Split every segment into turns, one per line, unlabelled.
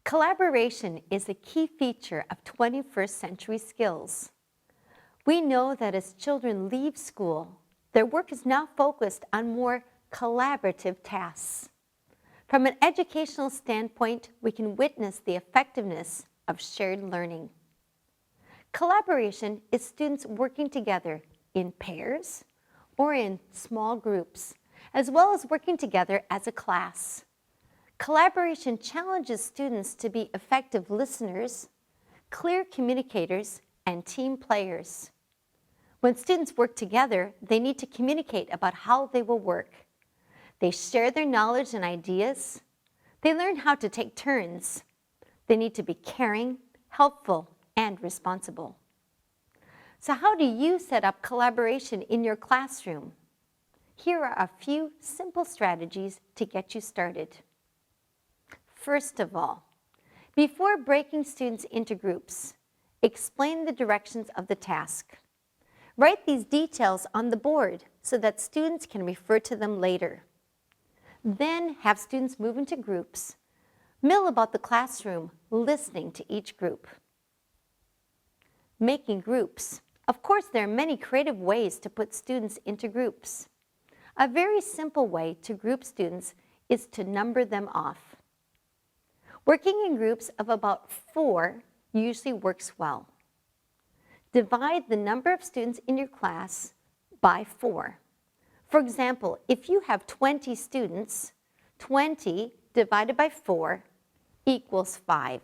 Collaboration is a key feature of 21st century skills. We know that as children leave school, their work is now focused on more collaborative tasks. From an educational standpoint, we can witness the effectiveness of shared learning. Collaboration is students working together in pairs or in small groups, as well as working together as a class. Collaboration challenges students to be effective listeners, clear communicators, and team players. When students work together, they need to communicate about how they will work. They share their knowledge and ideas. They learn how to take turns. They need to be caring, helpful, and responsible. So how do you set up collaboration in your classroom? Here are a few simple strategies to get you started. First of all, before breaking students into groups, explain the directions of the task. Write these details on the board so that students can refer to them later. Then have students move into groups. Mill about the classroom, listening to each group. Making groups. Of course, there are many creative ways to put students into groups. A very simple way to group students is to number them off. Working in groups of about 4 usually works well. Divide the number of students in your class by 4. For example, if you have 20 students, 20 divided by 4 equals 5.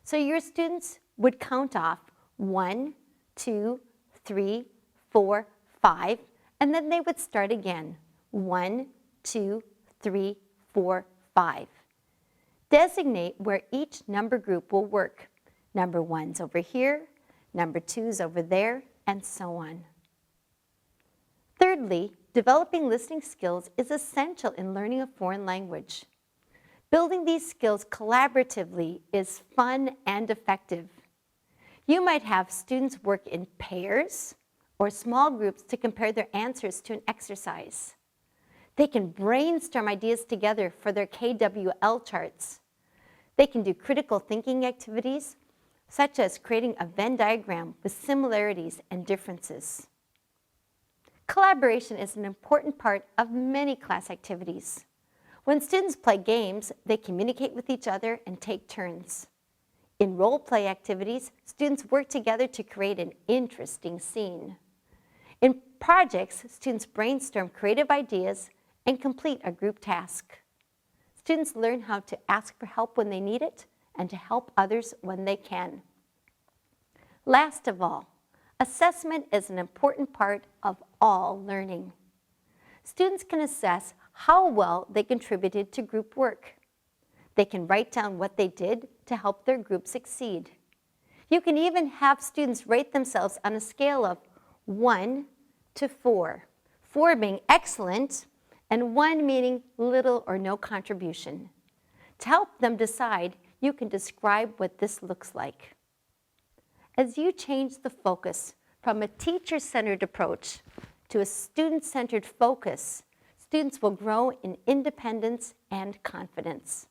So your students would count off 1, 2, 3, 4, 5, and then they would start again. 1, 2, 3, 4, 5. Designate where each number group will work. Number 1's over here, number 2's over there, and so on. Thirdly, developing listening skills is essential in learning a foreign language. Building these skills collaboratively is fun and effective. You might have students work in pairs or small groups to compare their answers to an exercise. They can brainstorm ideas together for their KWL charts. They can do critical thinking activities, such as creating a Venn diagram with similarities and differences. Collaboration is an important part of many class activities. When students play games, they communicate with each other and take turns. In role-play activities, students work together to create an interesting scene. In projects, students brainstorm creative ideas and complete a group task. Students learn how to ask for help when they need it and to help others when they can. Last of all, assessment is an important part of all learning. Students can assess how well they contributed to group work. They can write down what they did to help their group succeed. You can even have students rate themselves on a scale of 1 to 4, 4 being excellent and 1 meaning little or no contribution. To help them decide, you can describe what this looks like. As you change the focus from a teacher-centered approach to a student-centered focus, students will grow in independence and confidence.